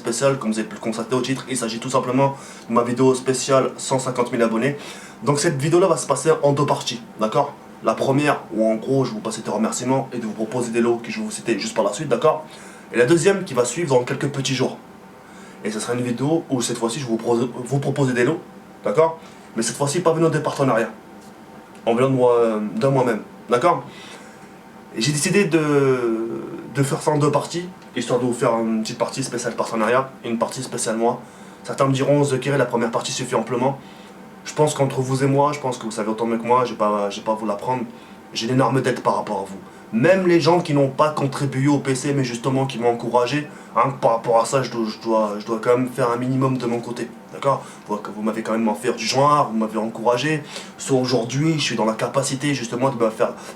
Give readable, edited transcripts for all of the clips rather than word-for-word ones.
spéciale, comme vous avez pu le constater au titre. Il s'agit tout simplement de ma vidéo spéciale 150 000 abonnés. Donc cette vidéo là va se passer en deux parties, d'accord? La première où en gros je vous passer des remerciements et de vous proposer des lots que je vais vous citer juste par la suite, d'accord? Et la deuxième qui va suivre dans quelques petits jours. Et ce sera une vidéo où cette fois-ci je vais vous proposer des lots, d'accord? Mais cette fois-ci pas venant des partenariats, en venant de moi-même, d'accord? Et j'ai décidé de faire ça en deux parties, histoire de vous faire une petite partie spéciale partenariat et une partie spéciale moi. Certains me diront, Zekiri, la première partie suffit amplement. Je pense qu'entre vous et moi, je pense que vous savez autant mieux que moi, je vais pas à vous l'apprendre. J'ai une énorme dette par rapport à vous. Même les gens qui n'ont pas contribué au PC, mais justement qui m'ont encouragé, hein, par rapport à ça, je dois quand même faire un minimum de mon côté. D'accord? Vous m'avez quand même offert du genre, vous m'avez encouragé. Soit aujourd'hui, je suis dans la capacité justement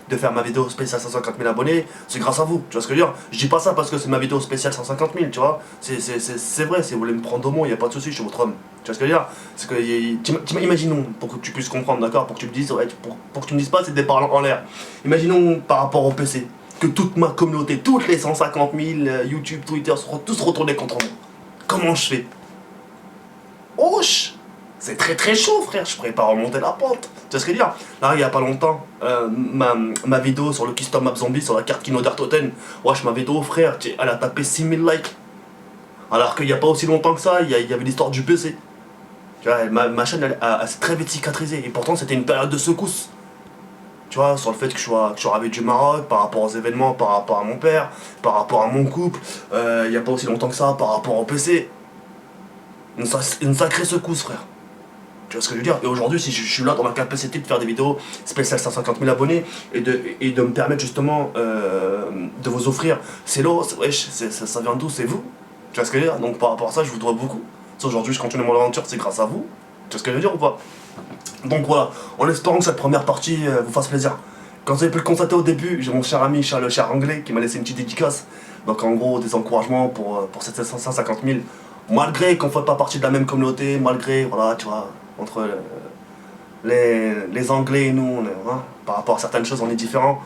de faire ma vidéo spéciale 150 000 abonnés. C'est grâce à vous, tu vois ce que je veux dire? Je dis pas ça parce que c'est ma vidéo spéciale 150 000, tu vois? C'est vrai, si vous voulez me prendre au mot, il n'y a pas de souci, je suis votre homme. Tu vois ce que je veux dire? C'est que, imaginons, pour que tu puisses comprendre, d'accord? Pour que tu me dises, ouais, pour que tu me dises pas, c'est des paroles en l'air. Imaginons par rapport au PC, que toute ma communauté, toutes les 150 000 YouTube, Twitter seront tous retournés contre moi. Comment je fais? Ouch! C'est très très chaud, frère, je pourrais pas remonter la pente. Tu vois ce que je veux dire? Là, il y a pas longtemps, ma vidéo sur le custom map zombie, sur la carte Kino d'Artoten, wesh, ma vidéo, frère, elle a tapé 6000 likes. Alors qu'il n'y a pas aussi longtemps que ça, il y avait l'histoire du PC. Tu vois, ma chaîne, elle s'est très vite cicatrisée. Et pourtant, c'était une période de secousse. Tu vois, sur le fait que je sois arrivé du Maroc, par rapport aux événements, par rapport à mon père, par rapport à mon couple, il n'y a pas aussi longtemps que ça, par rapport au PC. Une sacrée secousse, frère. Tu vois ce que je veux dire? Et aujourd'hui, si je suis là dans la capacité de faire des vidéos spéciales 150 000 abonnés et de me permettre justement de vous offrir ces lots, wesh, ça vient d'où? C'est vous. Tu vois ce que je veux dire? Donc par rapport à ça, je vous dois beaucoup. Si aujourd'hui je continue mon aventure, c'est grâce à vous. Tu vois ce que je veux dire ou pas? Donc voilà, en espérant que cette première partie vous fasse plaisir. Comme vous avez pu le constater au début, j'ai mon cher ami Charles, le cher anglais, qui m'a laissé une petite dédicace. Donc en gros, des encouragements pour cette 150 000. Malgré qu'on ne fait pas partie de la même communauté, malgré, voilà, tu vois, entre les Anglais et nous, par rapport à certaines choses, on est différents.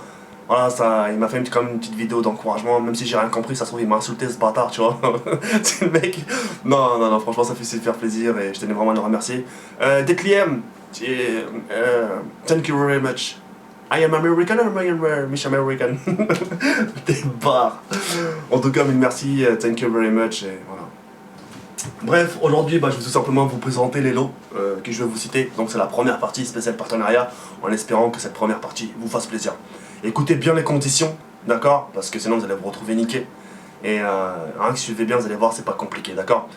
Voilà, ça, il m'a fait quand même une petite vidéo d'encouragement, même si j'ai rien compris, ça se trouve, il m'a insulté ce bâtard, tu vois. C'est le mec. Non, franchement, ça fait super plaisir et je tenais vraiment à le remercier. Detliem, thank you very much. I am American or Miss American? Des barres. En tout cas, mille merci, thank you very much, et voilà. Bref, aujourd'hui, je vais tout simplement vous présenter les lots que je vais vous citer. Donc c'est la première partie spéciale partenariat, en espérant que cette première partie vous fasse plaisir. Écoutez bien les conditions, d'accord? Parce que sinon vous allez vous retrouver niqué. Et suivez bien, vous allez voir, c'est pas compliqué, d'accord?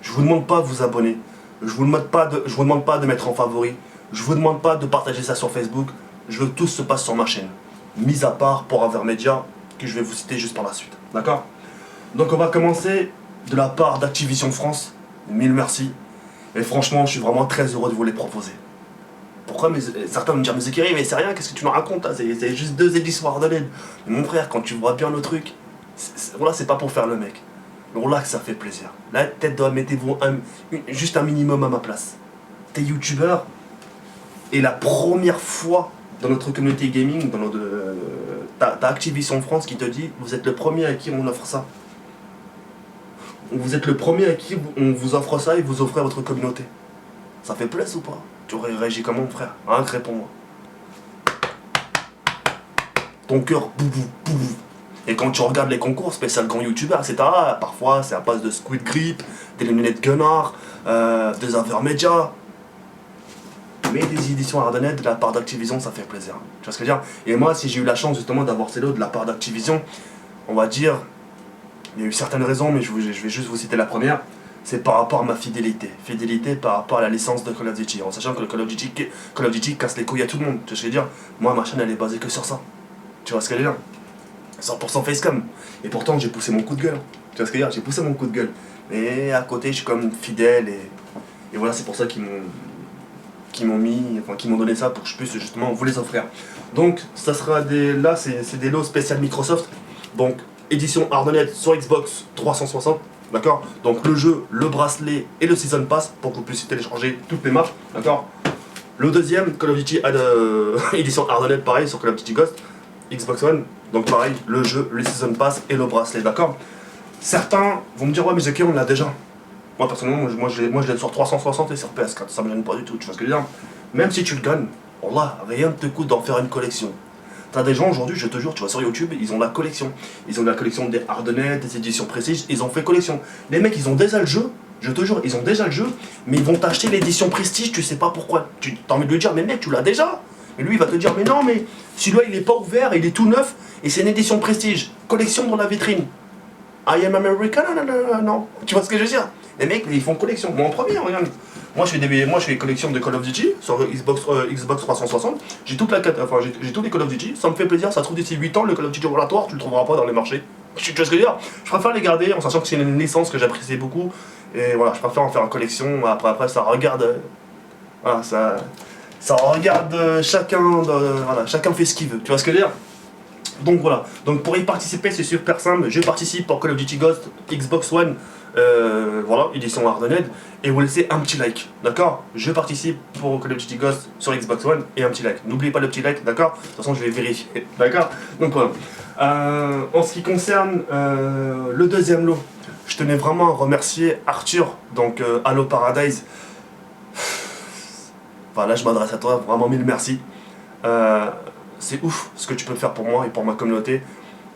Je vous demande pas de vous abonner, je vous demande pas de mettre en favori, je vous demande pas de partager ça sur Facebook, je veux que tout se passe sur ma chaîne. Mis à part pour Avermedia, que je vais vous citer juste par la suite, d'accord? Donc on va commencer de la part d'Activision France, mille merci. Et franchement, je suis vraiment très heureux de vous les proposer. Pourquoi certains me disent, mais Zekiri, mais c'est rien, qu'est-ce que tu nous racontes? C'est juste 2 éditions Ardennes. Mais mon frère, quand tu vois bien le truc, voilà, c'est pas pour faire le mec. Mais voilà que ça fait plaisir. La tête doit mettez-vous juste un minimum à ma place. T'es youtubeur, et la première fois dans notre communauté gaming, t'as Activision France qui te dit, vous êtes le premier à qui on offre ça. Vous êtes le premier à qui on vous offre ça et vous offrez à votre communauté. Ça fait plaisir ou pas? Tu aurais réagi comment, mon frère? Hein, réponds-moi. Ton cœur, boubou, boubou. Et quand tu regardes les concours spécial grand youtubeur, etc., parfois c'est à base de Squid Grip, des lunettes Gunnar, des Avermedia. Mais des éditions Ardennes de la part d'Activision, ça fait plaisir. Tu vois ce que je veux dire? Et moi, si j'ai eu la chance justement d'avoir ces lots de la part d'Activision, on va dire, il y a eu certaines raisons, mais je vais juste vous citer la première. C'est par rapport à ma fidélité. Fidélité par rapport à la licence de Call of Duty. En sachant que le Call of Duty casse les couilles à tout le monde. Tu vois ce que je veux dire? Moi, ma chaîne, elle est basée que sur ça. Tu vois ce que je veux dire? 100% facecam. Et pourtant, j'ai poussé mon coup de gueule. Tu vois ce que je veux dire? J'ai poussé mon coup de gueule. Mais à côté, je suis comme fidèle. Et voilà, c'est pour ça qu'ils m'ont donné ça pour que je puisse justement vous les offrir. Donc, ça sera là, c'est des lots spécial Microsoft. Donc, édition Ardennes sur Xbox 360, d'accord? Donc le jeu, le bracelet et le Season Pass pour que vous puissiez télécharger toutes les maps, d'accord? Le deuxième, Call of Duty édition Ardennes, pareil, sur Call of Duty Ghost, Xbox One, donc pareil, le jeu, le Season Pass et le bracelet, d'accord? Certains vont me dire, ouais, mais Zeki, on l'a déjà. Moi, personnellement, moi, je l'ai sur 360 et sur PS4. Ça me gêne pas du tout, tu vois ce que je veux dire. Même si tu le gagnes, Wallah, rien ne te coûte d'en faire une collection. T'as des gens aujourd'hui, je te jure, tu vois sur YouTube, ils ont la collection. Ils ont la collection des Hardened, des éditions Prestige, ils ont fait collection. Les mecs, ils ont déjà le jeu, je te jure, ils ont déjà le jeu, mais ils vont t'acheter l'édition Prestige, tu sais pas pourquoi. Tu as envie de lui dire, mais mec, tu l'as déjà. Et lui, il va te dire, mais non, mais celui-là, il est pas ouvert, il est tout neuf, et c'est une édition Prestige. Collection dans la vitrine. I am American, non. Tu vois ce que je veux dire? Les mecs, ils font collection. Moi en premier, regarde. Moi je fais des collections de Call of Duty sur Xbox 360. J'ai toute la j'ai tous les Call of Duty. Ça me fait plaisir, ça se trouve d'ici 8 ans, le Call of Duty Relatoire, tu le trouveras pas dans les marchés. Tu vois ce que je veux dire? Je préfère les garder en sachant que c'est une licence que j'apprécie beaucoup. Et voilà, je préfère en faire en collection. Après ça regarde. Voilà, ça regarde chacun. Voilà, chacun fait ce qu'il veut. Tu vois ce que je veux dire? Donc voilà, donc pour y participer c'est super simple, je participe pour Call of Duty Ghost Xbox One, voilà, édition Hardened, et vous laissez un petit like, d'accord? Je participe pour Call of Duty Ghost sur Xbox One et un petit like. N'oubliez pas le petit like, d'accord? De toute façon je vais vérifier, d'accord? Donc voilà. En ce qui concerne le deuxième lot, je tenais vraiment à remercier Arthur, donc Halo Paradise. Enfin là je m'adresse à toi, vraiment mille merci. C'est ouf ce que tu peux faire pour moi et pour ma communauté.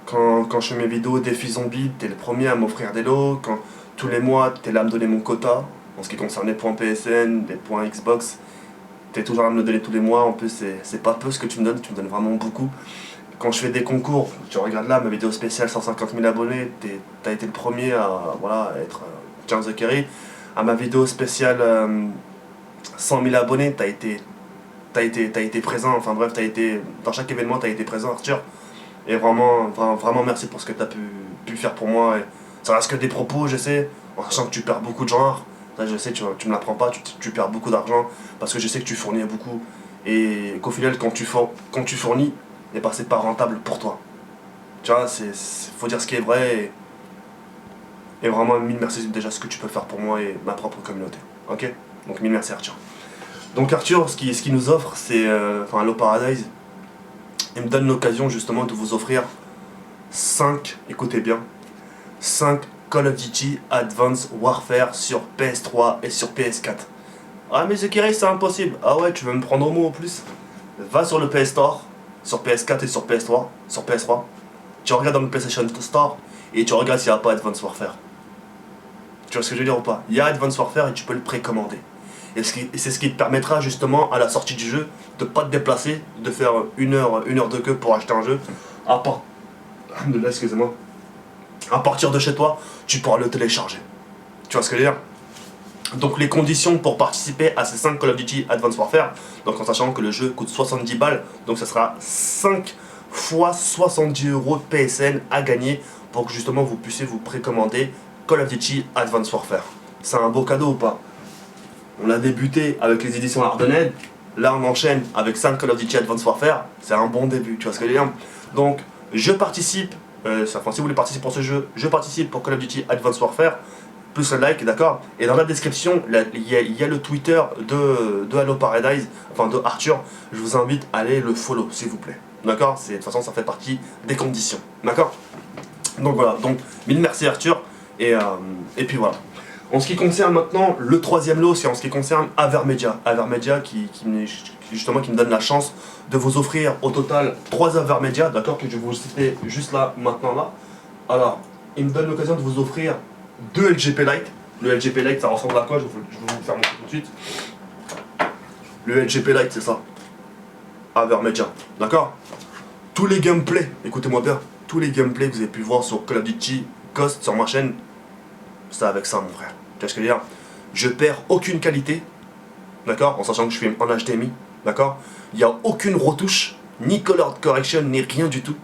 Quand je fais mes vidéos défis zombies, t'es le premier à m'offrir des lots. Quand tous les mois, t'es là à me donner mon quota. En ce qui concerne les points PSN, les points Xbox, t'es toujours là à me le donner tous les mois. En plus, c'est pas peu ce que tu me donnes vraiment beaucoup. Quand je fais des concours, tu regardes là, ma vidéo spéciale 150 000 abonnés, t'as été le premier à, voilà, à être Charles Zachary. À ma vidéo spéciale 100 000 abonnés, t'as été présent, enfin bref, dans chaque événement, t'as été présent, Arthur. Et vraiment merci pour ce que t'as pu faire pour moi. Et ça reste que des propos, je sais, en sachant que tu perds beaucoup de gens. Ça, je sais, tu me l'apprends pas, tu perds beaucoup d'argent, parce que je sais que tu fournis beaucoup. Et qu'au final, quand tu fournis, et bah, c'est pas rentable pour toi. Tu vois, faut dire ce qui est vrai. Et vraiment, mille merci déjà ce que tu peux faire pour moi et ma propre communauté. Ok? Donc mille merci Arthur. Donc Arthur, ce qu'il nous offre, c'est, Halo Paradise, il me donne l'occasion justement de vous offrir 5, écoutez bien, 5 Call of Duty Advanced Warfare sur PS3 et sur PS4. Ah mais Zekiri, c'est impossible. Ah ouais, tu veux me prendre au mot en plus? Va sur le PS Store, sur PS4 et sur PS3, tu regardes dans le PlayStation Store et tu regardes s'il n'y a pas Advanced Warfare. Tu vois ce que je veux dire ou pas? Il y a Advanced Warfare et tu peux le précommander. Et c'est ce qui te permettra justement à la sortie du jeu de ne pas te déplacer, de faire une heure de queue pour acheter un jeu. Excusez-moi. À partir de chez toi, tu pourras le télécharger. Tu vois ce que je veux dire? Donc les conditions pour participer à ces 5 Call of Duty Advanced Warfare, donc en sachant que le jeu coûte 70 balles, donc ça sera 5 fois 70 € de PSN à gagner pour que justement vous puissiez vous précommander Call of Duty Advanced Warfare. C'est un beau cadeau ou pas? On a débuté avec les éditions Hardened, là on enchaîne avec 5 Call of Duty Advanced Warfare, c'est un bon début, tu vois ce que je veux dire? Donc je participe, si vous voulez participer pour ce jeu, je participe pour Call of Duty Advanced Warfare, plus un like, d'accord? Et dans la description, il y a le Twitter de Halo Paradise, enfin de Arthur, je vous invite à aller le follow s'il vous plaît, d'accord? De toute façon ça fait partie des conditions, d'accord? Donc voilà, donc mille merci Arthur, et puis voilà. En ce qui concerne maintenant le troisième lot, c'est en ce qui concerne Avermedia. Avermedia qui me donne la chance de vous offrir au total 3 Avermedia, d'accord, que je vais vous citer juste là, maintenant là. Alors, il me donne l'occasion de vous offrir 2 LGP Lite. Le LGP Lite, ça ressemble à quoi? Je vais vous faire montrer tout de suite. Le LGP Lite, c'est ça. Avermedia, d'accord? Tous les gameplays, écoutez-moi bien, tous les gameplays que vous avez pu voir sur Call of Duty Ghost sur ma chaîne, c'est avec ça, mon frère. Tu vois ce que je veux dire? Je perds aucune qualité, d'accord? En sachant que je suis en HDMI, d'accord? Il n'y a aucune retouche, ni color correction, ni rien du tout.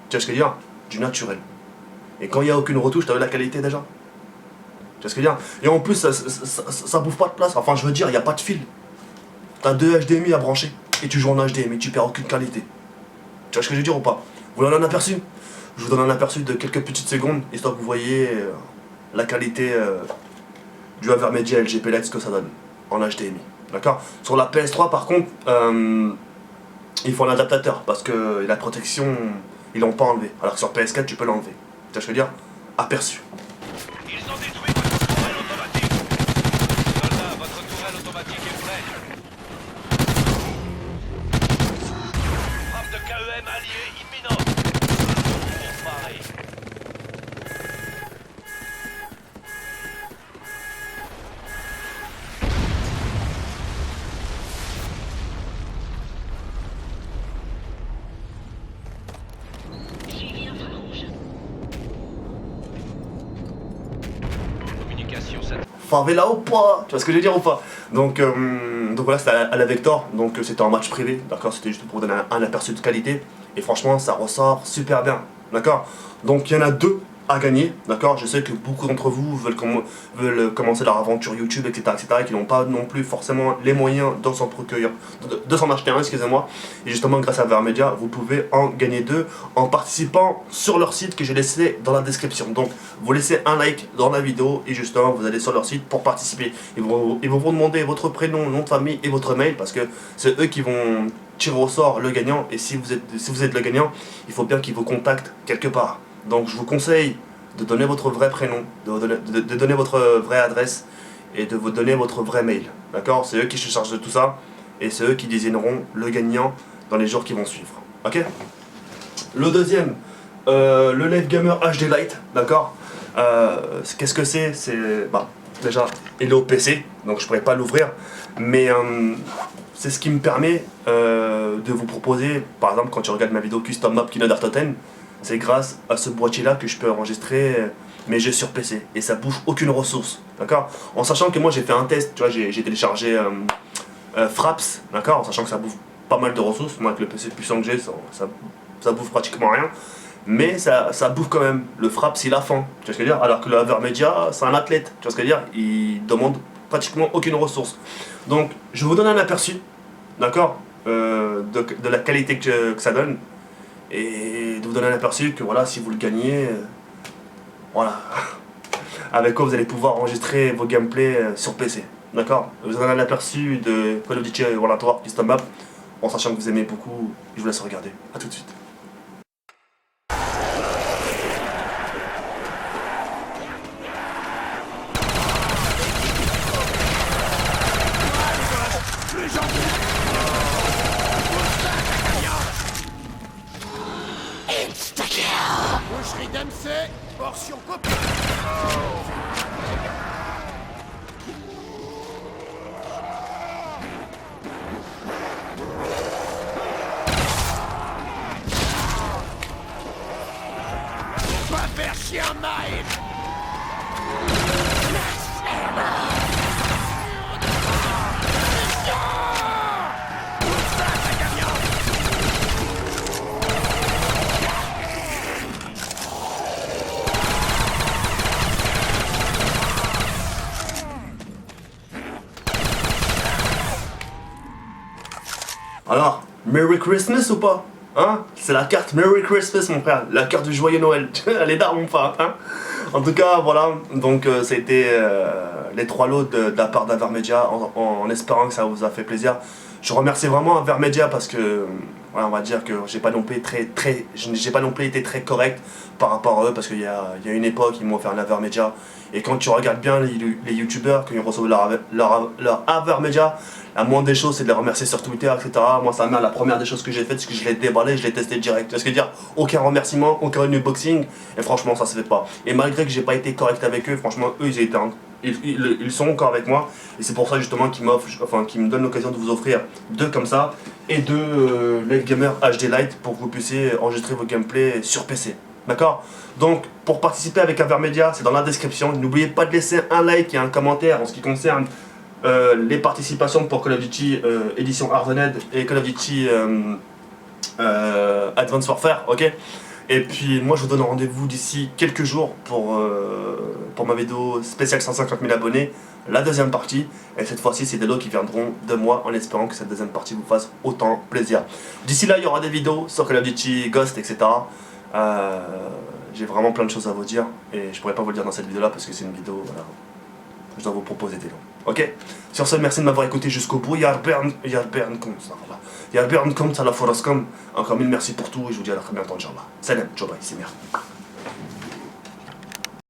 Tu vois ce que je veux dire? Du naturel. Et quand il n'y a aucune retouche, tu as vu la qualité déjà? Tu vois ce que je veux dire? Et en plus, ça bouffe pas de place. Enfin, je veux dire, il n'y a pas de fil. Tu as 2 HDMI à brancher et tu joues en HDMI, tu perds aucune qualité. Tu vois ce que je veux dire ou pas? Vous voulez un aperçu? Je vous donne un aperçu de quelques petites secondes, histoire que vous voyez la qualité du Avermedia LGP Lite, ce que ça donne en HDMI. D'accord? Sur la PS3, par contre, il faut un adaptateur parce que la protection, ils l'ont pas enlevé. Alors que sur PS4, tu peux l'enlever. Tu vois ce que je veux dire? aperçu. Ils ont détruit votre tourelle automatique. Soldat, votre tourelle automatique est prête. Frappe de KEM alliée imminente. Pareil. Communication satellite. Favela ou pas? Tu vois ce que je veux dire ou pas? Donc voilà, c'était à la Vector, donc c'était un match privé, d'accord? C'était juste pour vous donner un aperçu de qualité, et franchement ça ressort super bien, d'accord? Donc il y en a deux à gagner, d'accord? Je sais que beaucoup d'entre vous veulent commencer leur aventure YouTube, etc., etc., et qui n'ont pas non plus forcément les moyens de s'en procurer, de s'en acheter un, excusez-moi. Et justement, grâce à Vermedia, vous pouvez en gagner deux en participant sur leur site que j'ai laissé dans la description. Donc, vous laissez un like dans la vidéo et justement, vous allez sur leur site pour participer. Ils vont vous demander votre prénom, nom de famille et votre mail parce que c'est eux qui vont tirer au sort le gagnant. Et si vous êtes le gagnant, il faut bien qu'ils vous contactent quelque part. Donc je vous conseille de donner votre vrai prénom, de donner votre vraie adresse et de vous donner votre vrai mail. D'accord? C'est eux qui se chargent de tout ça et c'est eux qui désigneront le gagnant dans les jours qui vont suivre. Ok? Le deuxième, le Live Gamer HD Lite. D'accord? Qu'est-ce que c'est? C'est déjà, il est au PC, donc je pourrais pas l'ouvrir, mais c'est ce qui me permet de vous proposer, par exemple, quand tu regardes ma vidéo Custom Map Kino d'Artoten, c'est grâce à ce boîtier là que je peux enregistrer mes jeux sur PC et ça bouffe aucune ressource, d'accord? En sachant que moi j'ai fait un test, tu vois, j'ai téléchargé Fraps, d'accord? En sachant que ça bouffe pas mal de ressources, moi avec le PC puissant que j'ai, ça bouffe pratiquement rien, mais ça bouffe quand même. Le Fraps il a faim, tu vois ce que je veux dire? Alors que le Avermedia c'est un athlète, tu vois ce que je veux dire? Il demande pratiquement aucune ressource. Donc je vous donne un aperçu, d'accord? De la qualité que ça donne. Et de vous donner un aperçu que voilà, si vous le gagnez, voilà, avec quoi vous allez pouvoir enregistrer vos gameplays sur PC, d'accord? Vous donne un aperçu de Call of Duty World War Custom Map, en sachant que vous aimez beaucoup, je vous laisse regarder, à tout de suite. Boucherie d'MC, portion copie. Va faire chier un maïs. Alors, Merry Christmas ou pas? Hein? C'est la carte Merry Christmas mon frère, la carte du joyeux Noël. Elle est d'armes ou pas? Hein? En tout cas, voilà, donc ça a été les trois lots de la part d'Avermedia en espérant que ça vous a fait plaisir. Je remercie vraiment Avermedia parce que, ouais, on va dire que j'ai pas non plus été très correct par rapport à eux parce qu'il y a une époque, ils m'ont fait un Avermedia. Et quand tu regardes bien les youtubeurs, quand ils reçoivent leur Avermedia, la moindre des choses c'est de les remercier sur Twitter, etc. Moi sa mère, la première des choses que j'ai fait c'est que je l'ai déballé, je l'ai testé direct. Tu vois ce que je veux dire? Aucun remerciement, aucun unboxing, et franchement ça se fait pas. Et malgré que j'ai pas été correct avec eux, franchement eux ils sont encore avec moi. Et c'est pour ça justement qu'ils me donnent l'occasion de vous offrir deux comme ça et deux Live Gamer HD Lite pour que vous puissiez enregistrer vos gameplays sur PC. D'accord? Donc pour participer avec Avermedia, c'est dans la description. N'oubliez pas de laisser un like et un commentaire en ce qui concerne les participations pour Call of Duty édition Hardened et Call of Duty Advanced Warfare, ok? Et puis moi je vous donne rendez-vous d'ici quelques jours pour ma vidéo spéciale 150 000 abonnés, la deuxième partie. Et cette fois-ci c'est des lots qui viendront de moi en espérant que cette deuxième partie vous fasse autant plaisir. D'ici là il y aura des vidéos sur Call of Duty Ghost, etc. J'ai vraiment plein de choses à vous dire et je pourrais pas vous le dire dans cette vidéo là parce que c'est une vidéo, voilà, je dois vous proposer des lots. Ok? Sur ce, merci de m'avoir écouté jusqu'au bout. Yarbern comme ça la force comme. Encore mille merci pour tout et je vous dis à la très bientôt, Inch'Allah. Salam, Joe, c'est merde.